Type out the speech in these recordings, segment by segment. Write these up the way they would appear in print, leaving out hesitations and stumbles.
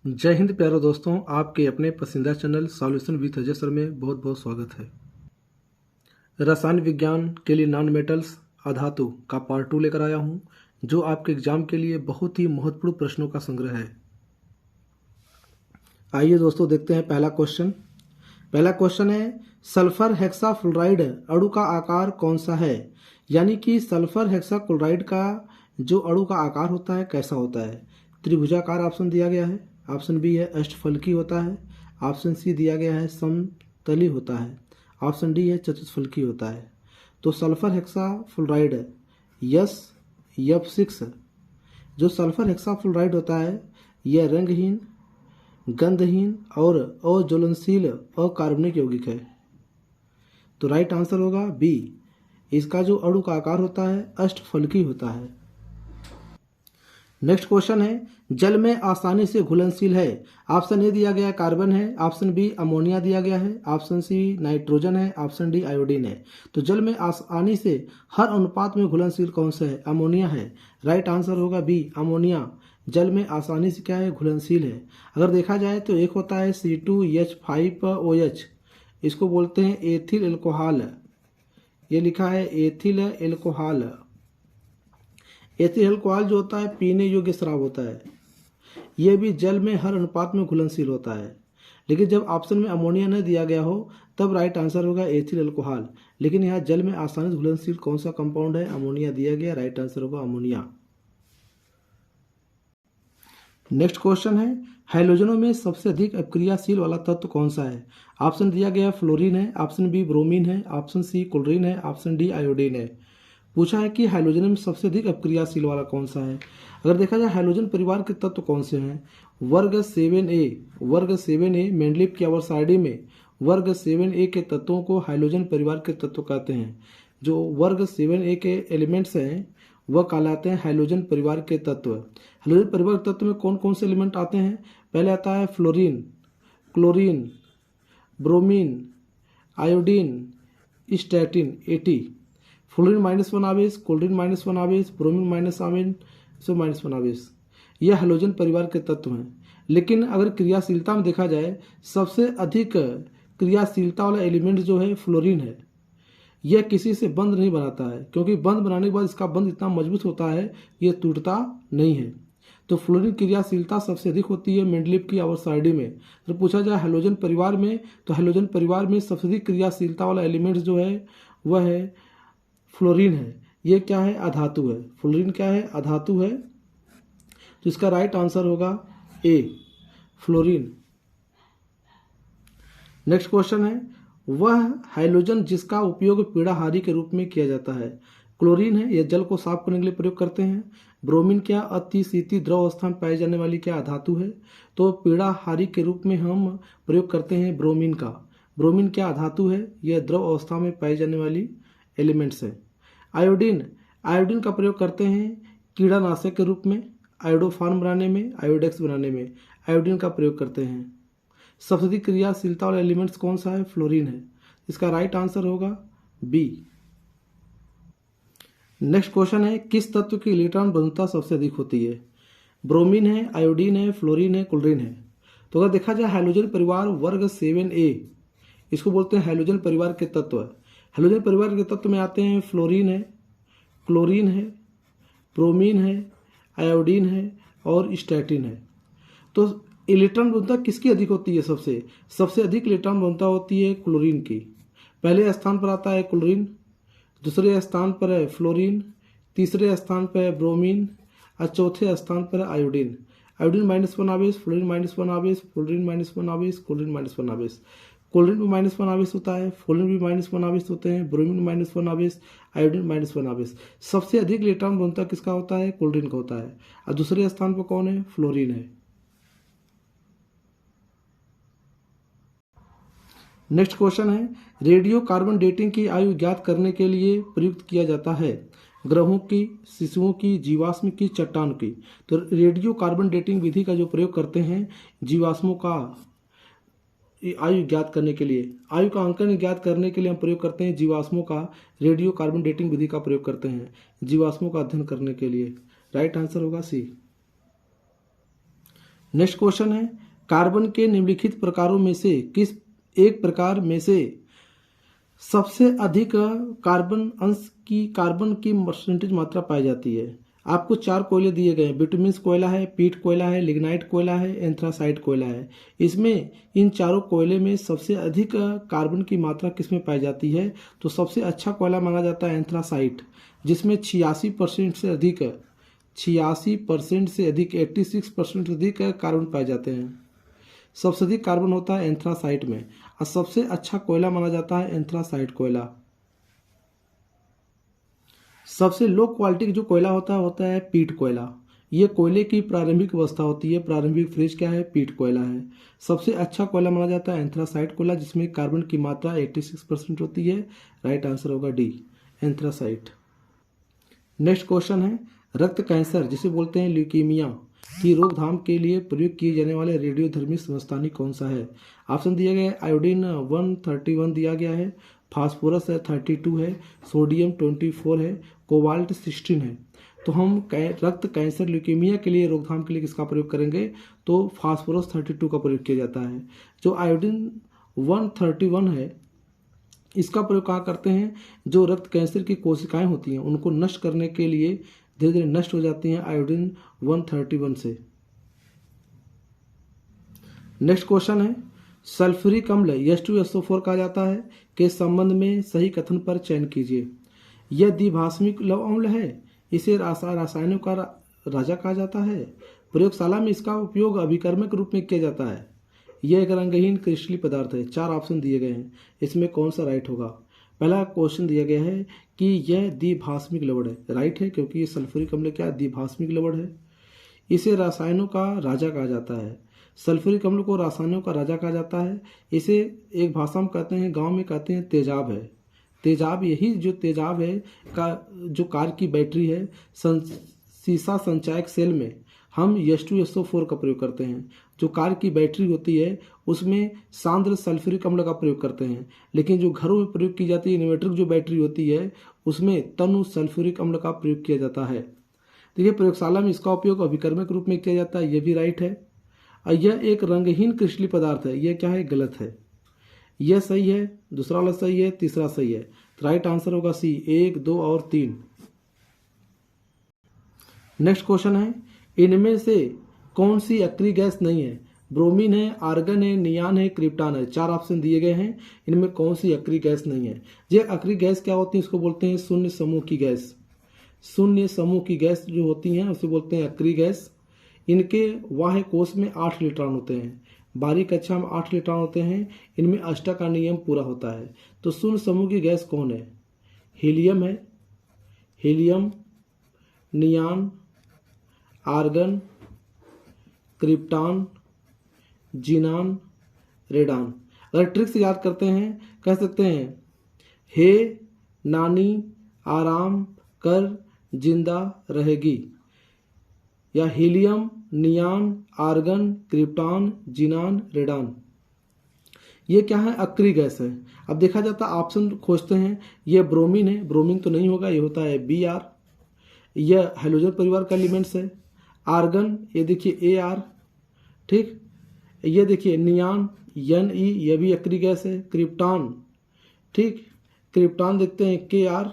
जय हिंद प्यारे दोस्तों, आपके अपने पसंदीदा channel solution with Ajay sir में बहुत बहुत स्वागत है। रसायन विज्ञान के लिए नॉन मेटल्स अधातु का पार्ट 2 लेकर आया हूं, जो आपके एग्जाम के लिए बहुत ही महत्वपूर्ण प्रश्नों का संग्रह है। आइए दोस्तों देखते हैं पहला क्वेश्चन है सल्फर हेक्साफ्लोराइड अणु का आकार कौन सा है। यानी कि सल्फर हेक्साक्लोराइड का जो अणु का आकार होता है कैसा होता है। त्रिभुजाकार ऑप्शन दिया गया है, ऑप्शन बी है अष्टफलकी होता है, ऑप्शन सी दिया गया है समतली होता है, ऑप्शन डी है चतुष्फलकी होता है। तो सल्फर हेक्साफ्लोराइड F6 जो सल्फर हेक्साफ्लोराइड होता है यह रंगहीन, गंधहीन और अज्वलनशील अकार्बनिक यौगिक है। तो राइट आंसर होगा बी। इसका जो अणु का आकार होता है अष्टफलकी होता है। नेक्स्ट क्वेश्चन है जल में आसानी से घुलनशील है। ऑप्शन ए दिया गया है कार्बन है, ऑप्शन बी अमोनिया दिया गया है, ऑप्शन सी नाइट्रोजन है, ऑप्शन डी आयोडीन है। तो जल में आसानी से हर अनुपात में घुलनशील कौन सा है, अमोनिया है। राइट आंसर होगा बी अमोनिया जल में आसानी से क्या है, घुलनशील है। अगर देखा जाए तो एक होता है C2H5OH, इसको बोलते हैं एथिल एल्कोहल। ये लिखा है एथिल एल्कोहल। एथिल एल्कोहल जो होता है पीने योग्य शराब होता है, यह भी जल में हर अनुपात में घुलनशील होता है। लेकिन जब ऑप्शन में अमोनिया न दिया गया हो तब राइट आंसर होगा एथिल एल्कोहल। लेकिन यहाँ जल में आसानी से घुलनशील कौन सा कंपाउंड है, अमोनिया दिया गया। राइट आंसर होगा अमोनिया। नेक्स्ट क्वेश्चन है हैलोजनों में सबसे अधिक अपक्रियाशील वाला तत्व कौन सा है। ऑप्शन दिया गया फ्लोरीन है, ऑप्शन बी ब्रोमीन है, ऑप्शन सी क्लोरीन है, ऑप्शन डी आयोडीन है। पूछा है कि हाइड्रोजन में सबसे अधिक अपक्रियाशील वाला कौन सा है। अगर देखा जाए हाइड्रोजन परिवार के तत्व कौन से हैं, वर्ग 7A मेंडलीव की आवर्साइडी में वर्ग 7A के तत्वों को हाइड्रोजन परिवार के तत्व कहते हैं। जो वर्ग 7A के एलिमेंट्स हैं वह कहलाते हैं हाइड्रोजन परिवार के तत्व। हाइड्रोजन परिवार के तत्व में कौन कौन से एलिमेंट आते हैं। पहले आता है fluorine, chlorine, bromine, iodine, statin, AT। Fluorine -1 आवेश, क्लोरीन -1 आवेश, ब्रोमीन -1 आवेश, यह हैलोजन परिवार के तत्व हैं। लेकिन अगर क्रियाशीलता में देखा जाए सबसे अधिक क्रियाशीलता वाला एलिमेंट जो है फ्लोरीन है। यह किसी से बंध नहीं बनाता है, क्योंकि बंध बनाने के बाद इसका बंध इतना मजबूत होता है यह टूटता नहीं है। तो फ्लोरीन क्रियाशीलता सबसे अधिक होती है मेंडलीव की आवर्साइडी में। तो पूछा जाए हैलोजन परिवार में, तो हैलोजन परिवार में सबसे अधिक क्रियाशीलता वाला एलिमेंट जो है वह है फ्लोरीन है। ये क्या है, अधातु है। फ्लोरीन क्या है, अधातु है। तो इसका राइट आंसर होगा ए फ्लोरीन। नेक्स्ट क्वेश्चन है वह हाइड्रोजन जिसका उपयोग पीड़ाहारी के रूप में किया जाता है। क्लोरीन है, यह जल को साफ करने के लिए प्रयोग करते हैं। ब्रोमीन क्या अतिशीती द्रव अवस्था में पाई जाने वाली क्या धातु है। तो पीड़ाहारी के रूप में हम प्रयोग करते हैं ब्रोमीन का। ब्रोमीन क्या धातु है, यह द्रव अवस्था में पाई जाने वाली एलिमेंट्स है। आयोडीन का प्रयोग करते हैं कीड़ानाशक के रूप में, आयोडोफार्म बनाने में, आयोडेक्स बनाने में आयोडीन का प्रयोग करते हैं। सबसे अधिक क्रियाशीलता वाला एलिमेंट्स कौन सा है, फ्लोरीन है। इसका राइट आंसर होगा बी। नेक्स्ट क्वेश्चन है किस तत्व की इलेक्ट्रॉन बंधुता सबसे अधिक होती है। ब्रोमीन है, आयोडीन है, फ्लोरीन है, क्लोरीन है। तो अगर देखा जाए हाइड्रोजन परिवार वर्ग 7A, इसको बोलते हैं हाइड्रोजन परिवार के तत्व। हाइड्रोजन परिवार के तत्व में आते हैं फ्लोरीन है, क्लोरीन है, ब्रोमीन है, आयोडीन है और स्टैटिन है। तो इलेक्ट्रॉन बंधुता किसकी अधिक होती है, सबसे अधिक इलेक्ट्रॉन बंधुता होती है क्लोरीन की। पहले स्थान पर आता है क्लोरीन, दूसरे स्थान पर है फ्लोरीन, तीसरे स्थान पर है ब्रोमीन और चौथे स्थान पर है आयोडीन। आयोडीन -1 आवेश, फ्लोरीन -1 आवेश, फ्लोरीन -1 आवेश, क्लोरीन -1 आवेश। क्लोरीन में -1 आवेश होता है, फ्लोरीन भी -1 आवेश होते हैं, ब्रोमीन -1 आवेश, आयोडीन -1 आवेश। सबसे अधिक इलेक्ट्रॉन बंधुता किसका होता है, क्लोरीन का होता है। और दूसरे स्थान पर कौन है, फ्लोरीन है। नेक्स्ट क्वेश्चन है रेडियो कार्बन डेटिंग की आयु ज्ञात करने के लिए प्रयुक्त किया जाता है। ग्रहों की, शिशुओं की, जीवाश्म की, चट्टान की। तो रेडियो कार्बन डेटिंग विधि का जो प्रयोग करते हैं जीवाश्मों का आयु ज्ञात करने के लिए, आयु का अंकन ज्ञात करने के लिए हम प्रयोग करते हैं जीवाश्मों का। रेडियो कार्बन डेटिंग विधि का प्रयोग करते हैं जीवाश्मों का अध्ययन करने के लिए। राइट आंसर होगा सी। नेक्स्ट क्वेश्चन है, कार्बन के निम्नलिखित प्रकारों में से किस एक प्रकार में से सबसे अधिक कार्बन की परसेंटेज मात्रा पाई जाती है? आपको 4 कोयले दिए गए हैं। बिटुमिन्स कोयला है, पीट कोयला है, लिग्नाइट कोयला है, एंथ्रासाइट कोयला है। इसमें इन चारों कोयले में सबसे अधिक कार्बन की मात्रा किसमें पाई जाती है? तो सबसे अच्छा कोयला माना जाता है एंथ्रासाइट, जिसमें 86% से अधिक 86% से अधिक 86% से अधिक कार्बन पाए जाते हैं। सबसे अधिक कार्बन होता है एंथ्रासाइट में, और सबसे अच्छा कोयला माना जाता है एंथ्रासाइट कोयला। सबसे लो क्वालिटी का जो कोयला होता है पीट कोयला। ये कोयले की प्रारंभिक अवस्था होती है, प्रारंभिक फेज क्या है? पीट कोयला है। सबसे अच्छा कोयला माना जाता है एंथ्रासाइट कोयला, जिसमें कार्बन की मात्रा 86% होती है। राइट आंसर होगा डी, एंथ्रासाइट। नेक्स्ट क्वेश्चन है, रक्त कैंसर जिसे बोलते हैं ल्यूकीमिया की रोकथाम के लिए प्रयोग किए जाने वाले रेडियोधर्मी समस्थानी कौन सा है? ऑप्शन दिया गया है, आयोडीन 131 दिया गया है, फास्फोरस है 32 है, सोडियम 24 है, कोबाल्ट 16 है। तो हम रक्त कैंसर ल्यूकीमिया के लिए रोकथाम के लिए किसका प्रयोग करेंगे? तो फास्फोरस 32 का प्रयोग किया जाता है। जो आयोडीन 131 है, इसका प्रयोग कहाँ करते हैं? जो रक्त कैंसर की कोशिकाएं होती हैं उनको नष्ट करने के लिए धीरे धीरे नष्ट हो जाती हैं आयोडीन 131 से। नेक्स्ट क्वेश्चन है, सल्फ्यूरिक अम्ल H2SO4 कहा जाता है के संबंध में सही कथन पर चयन कीजिए। यह द्विभाषिक लवण अम्ल है, इसे रासायनों का राजा कहा जाता है, प्रयोगशाला में इसका उपयोग अभिकर्मक रूप में किया जाता है, यह एक रंगहीन क्रिस्टलीय पदार्थ है। 4 ऑप्शन दिए गए हैं, इसमें कौन सा राइट होगा? पहला क्वेश्चन दिया गया है कि यह द्विभाषिक लवण है। राइट है, क्योंकि ये सल्फ्यूरिक अम्ल क्या द्विभाषिक लवण है। इसे रसायनों का राजा कहा जाता है। सल्फ्यूरिक अम्ल को रसायनों का राजा कहा जाता है। इसे एक भाषा में कहते हैं, गांव में कहते हैं तेजाब है। तेजाब, यही जो तेजाब है का जो कार की बैटरी है, सीसा संचायक सेल में हम H2SO4 का प्रयोग करते हैं। जो कार की बैटरी होती है उसमें सांद्र सल्फ्यूरिक अम्ल का प्रयोग करते हैं, लेकिन जो घरों में प्रयोग की जाती है इन्वर्टर जो बैटरी होती है उसमें तनु सल्फ्यूरिक अम्ल का प्रयोग किया जाता है। देखिए, प्रयोगशाला में इसका उपयोग अभिकर्मक रूप में किया जाता है, यह भी राइट है। और यह एक रंगहीन क्रिस्टलीय पदार्थ है, यह क्या है? गलत है। यह सही है, दूसरा वाला सही है, तीसरा सही है। तो राइट आंसर होगा सी, 1, 2 और 3। नेक्स्ट क्वेश्चन है, इनमें से कौन सी अक्रिय गैस नहीं है? ब्रोमीन है, आर्गन है, नियान है, क्रिप्टॉन है। 4 ऑप्शन दिए गए हैं, इनमें कौन सी अक्रिय गैस नहीं है? ये अक्रिय गैस क्या होती है? इसको बोलते हैं शून्य समूह की गैस। शून्य समूह की गैस जो होती हैं उसे बोलते हैं अक्रिय गैस। इनके बाह्य कोश में 8 इलेक्ट्रॉन होते हैं, बाहरी कक्षा में 8 इलेक्ट्रॉन होते हैं। इनमें अष्टक का नियम पूरा होता है। तो शून्य समूह की गैस कौन है? हीलियम है, helium, नियान, argon, krypton, xenon, radon. अगर ट्रिक से याद करते हैं, कह सकते हैं, हे नानी आराम कर जिंदा रहेगी, या helium, नियान, argon, krypton, xenon, radon. ये क्या है? अक्रिय गैस है। अब देखा जाता है, ऑप्शन खोजते हैं, ये ब्रोमीन है, ब्रोमीन तो नहीं होगा, ये होता है Br। यह हाइड्रोजन परिवार का एलिमेंट्स है। आर्गन, ये देखिए Ar, ठीक। ये देखिए नियान, Ne, यह भी अक्रिय गैस है। क्रिप्टॉन, ठीक, क्रिप्टॉन देखते हैं Kr,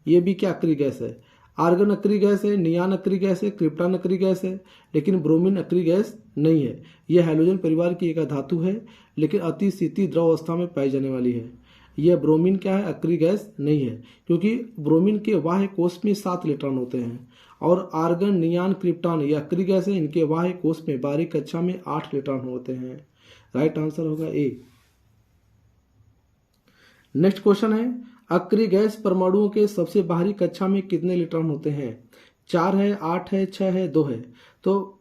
ये भी क्या अक्रिय गैस है। आर्गन अक्रिय गैस है, नियान अक्रिय गैस है, क्रिप्टॉन अक्रिय गैस है, लेकिन ब्रोमीन अक्रिय गैस नहीं है। यह हाइड्रोजन परिवार की एक धातु है, लेकिन अति शीतल द्रव अवस्था में पाई जाने वाली है। यह ब्रोमीन क्या है? अक्रिय गैस नहीं है, क्योंकि ब्रोमीन के बाह्य कोश में 7 इलेक्ट्रॉन होते हैं, और आर्गन, नियान, क्रिप्टॉन ये अक्रिय गैस है, इनके बाह्य कोश में बाहरी कक्षा में 8 इलेक्ट्रॉन होते हैं। राइट आंसर होगा ए। नेक्स्ट क्वेश्चन है, अक्रिय गैस परमाणुओं के सबसे बाहरी कक्षा में कितने इलेक्ट्रॉन होते हैं? 4 है, 8 है, 6 है, 2 है। तो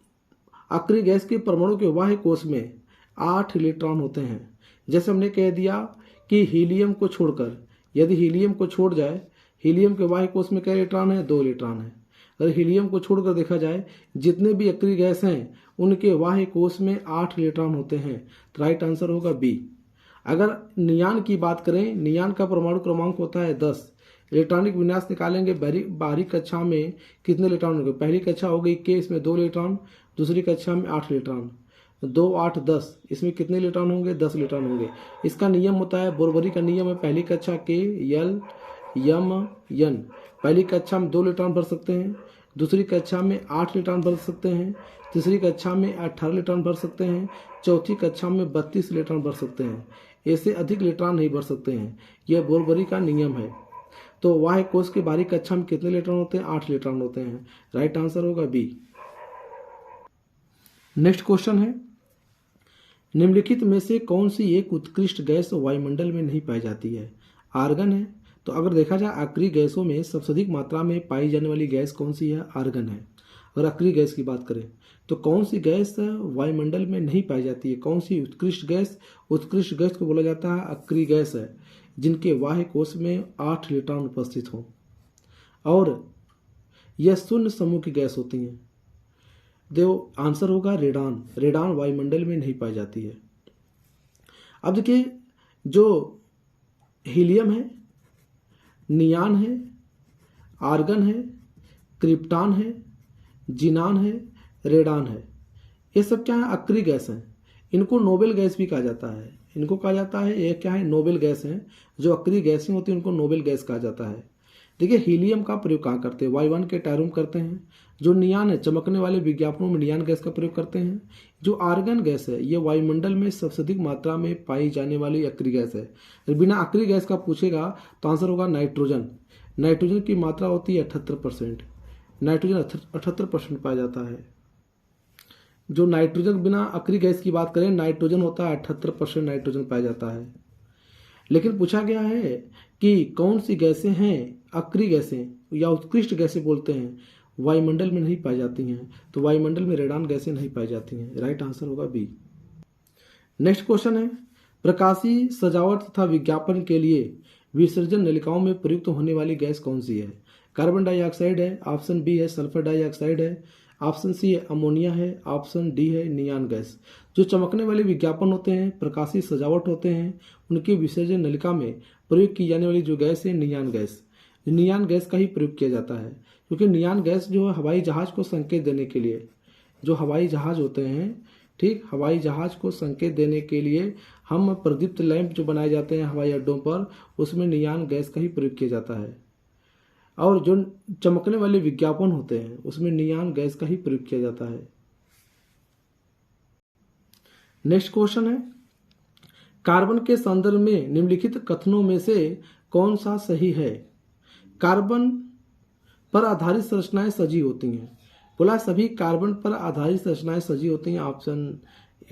अक्रिय गैस के परमाणु के बाह्य कोश में 8 इलेक्ट्रॉन होते हैं। जैसे हमने कह दिया कि हीलियम को छोड़कर, यदि हीलियम को छोड़ जाए, हीलियम के बाह्य कोश में क्या इलेक्ट्रॉन है? 2 इलेक्ट्रॉन है। अगर हीलियम को छोड़कर देखा जाए, जितने भी अक्रिय गैस हैं उनके बाह्य कोश में 8 इलेक्ट्रॉन होते हैं। तो राइट आंसर होगा बी। अगर नियान की बात करें, नियान का परमाणु क्रमांक होता है 10, इलेक्ट्रॉनिक विन्यास निकालेंगे। बाहरी कक्षा में कितने इलेक्ट्रॉन होंगे? पहली कक्षा हो गई के, इसमें 2 इलेक्ट्रॉन, दूसरी कक्षा में 8 इलेक्ट्रॉन, 2 8 10, इसमें कितने इलेक्ट्रॉन होंगे? 10 इलेक्ट्रॉन होंगे। इसका नियम होता है, बोरबरी का नियम है, पहली कक्षा के एल एम एन, पहली कक्षा में 2 इलेक्ट्रॉन भर सकते हैं, दूसरी कक्षा में 8 इलेक्ट्रॉन भर सकते हैं, तीसरी कक्षा में 18 इलेक्ट्रॉन भर सकते हैं, चौथी कक्षा में 32 इलेक्ट्रॉन भर सकते हैं। इससे अधिक इलेक्ट्रॉन नहीं भर सकते हैं। यह बोरबरी का नियम है। तो वाह्य कोश के बाहरी कक्षा में कितने इलेक्ट्रॉन होते हैं? 8 इलेक्ट्रॉन होते हैं। राइट आंसर होगा बी। नेक्स्ट क्वेश्चन है, निम्नलिखित में से कौन सी एक उत्कृष्ट गैस वायुमंडल में नहीं पाई जाती है? आर्गन है। तो अगर देखा जाए अक्रिय गैसों में सबसे अधिक मात्रा में पाई जाने वाली गैस कौन सी है? आर्गन है। अगर अक्रिय गैस की बात करें तो कौन सी गैस वायुमंडल में नहीं पाई जाती है? कौन सी उत्कृष्ट गैस? उत्कृष्ट गैस को बोला जाता है अक्रिय गैस है, जिनके बाह्य कोश में 8 इलेक्ट्रॉन उपस्थित हों और यह शून्य समूह की गैस होती हैं। देखो आंसर होगा रेडान। रेडान वायुमंडल में नहीं पाई जाती है। अब देखिए, जो हीलियम है, नियान है, आर्गन है, क्रिप्टॉन है, जिनान है, रेडान है, ये सब क्या है? अक्रिय गैस हैं। इनको नोबेल गैस भी कहा जाता है। इनको कहा जाता है, ये क्या है? नोबेल गैस हैं। जो अक्रिय गैसें होती हैं उनको नोबेल गैस कहा जाता है। देखिए हीलियम का प्रयोग कहाँ करते हैं? वायुयान के टायरों में करते हैं। जो नियान है, चमकने वाले विज्ञापनों में नियान गैस का प्रयोग करते हैं। जो आर्गन गैस है, ये वायुमंडल में सबसे अधिक मात्रा में पाई जाने वाली अक्रिय गैस है। बिना अक्रिय गैस का पूछेगा तो आंसर होगा नाइट्रोजन। नाइट्रोजन की मात्रा होती है 78%। नाइट्रोजन 78% पाया जाता है। जो नाइट्रोजन, बिना अक्रिय गैस की बात करें, नाइट्रोजन होता है 78% नाइट्रोजन पाया जाता है। लेकिन पूछा गया है कि कौन सी गैसें हैं अक्रिय गैसें या उत्कृष्ट गैसें बोलते हैं, वायुमंडल में नहीं पाई जाती हैं। तो वायुमंडल में रेडान गैसें नहीं पाई जाती हैं। राइट आंसर होगा बी। नेक्स्ट क्वेश्चन है, प्रकाशीय सजावट तथा विज्ञापन के लिए विसर्जन नलिकाओं में प्रयुक्त होने वाली गैस कौन सी है? कार्बन डाइऑक्साइड है, ऑप्शन बी है सल्फर डाइऑक्साइड है, ऑप्शन सी है अमोनिया है, ऑप्शन डी है नियान गैस। जो चमकने वाले विज्ञापन होते हैं, प्रकाशीय सजावट होते हैं, उनके विसर्जन नलिका में प्रयोग की जाने वाली जो गैस है नियान गैस। नियान गैस का ही प्रयोग किया जाता है, क्योंकि नियान गैस जो है हवाई जहाज को संकेत देने के लिए, जो हवाई जहाज होते हैं, ठीक, हवाई जहाज को संकेत देने के लिए हम प्रदीप्त लैंप जो बनाए जाते हैं हवाई अड्डों पर, उसमें नियान गैस का ही प्रयोग किया जाता है। और जो चमकने वाले विज्ञापन होते हैं उसमें नियान गैस का ही प्रयोग किया जाता है। नेक्स्ट क्वेश्चन है, कार्बन के संदर्भ में निम्नलिखित कथनों में से कौन सा सही है? कार्बन पर आधारित संरचनाएं सजी होती हैं। बोला सभी कार्बन पर आधारित संरचनाएं सजी होती हैं। ऑप्शन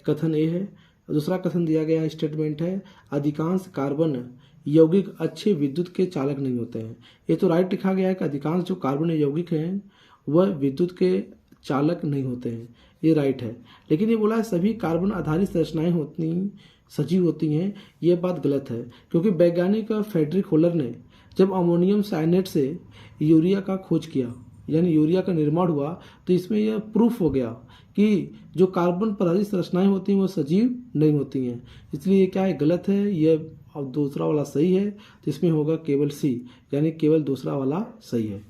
कथन ए है। दूसरा कथन दिया गया स्टेटमेंट है, अधिकांश कार्बन यौगिक अच्छे विद्युत के चालक नहीं होते हैं। ये तो राइट लिखा गया है कि अधिकांश जो कार्बन यौगिक हैं वह विद्युत के चालक नहीं होते हैं, ये राइट है। लेकिन ये बोला है सभी कार्बन आधारित संरचनाएं सजी होती हैं, ये बात गलत है। क्योंकि वैज्ञानिक फ्रेडरिक होलर ने जब अमोनियम साइनेट से यूरिया का खोज किया, यानी यूरिया का निर्माण हुआ, तो इसमें यह प्रूफ हो गया कि जो कार्बन पर आधारित संरचनाएं होती हैं वो सजीव नहीं होती हैं। इसलिए ये क्या है? गलत है। यह अब दूसरा वाला सही है, तो इसमें होगा केवल सी, यानी केवल दूसरा वाला सही है।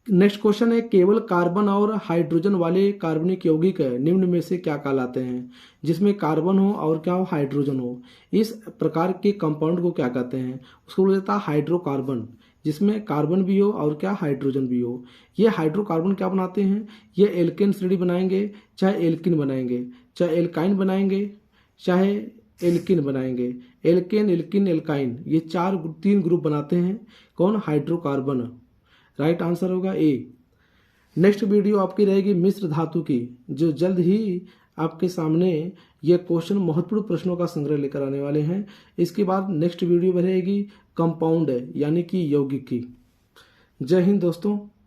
नेक्स्ट क्वेश्चन है, केवल कार्बन और हाइड्रोजन वाले कार्बनिक यौगिक निम्न में से क्या कहलाते हैं? जिसमें कार्बन हो और क्या हो? हाइड्रोजन हो। इस प्रकार के कंपाउंड को क्या कहते हैं? उसको बोला जाता है हाइड्रोकार्बन, जिसमें कार्बन भी हो और क्या? हाइड्रोजन भी हो। ये हाइड्रोकार्बन क्या बनाते हैं? ये एल्केन श्रेणी बनाएंगे, चाहे एल्किन बनाएंगे, चाहे एल्काइन बनाएंगे, चाहे एल्किन बनाएंगे। एल्केन, एल्किन, एल्काइन, ये 3 ग्रुप बनाते हैं। कौन? हाइड्रोकार्बन। राइट आंसर होगा ए। नेक्स्ट वीडियो आपकी रहेगी मिश्र धातु की, जो जल्द ही आपके सामने ये क्वेश्चन महत्वपूर्ण प्रश्नों का संग्रह लेकर आने वाले हैं। इसके बाद नेक्स्ट वीडियो रहेगी कंपाउंड यानी कि यौगिक की। जय हिंद दोस्तों।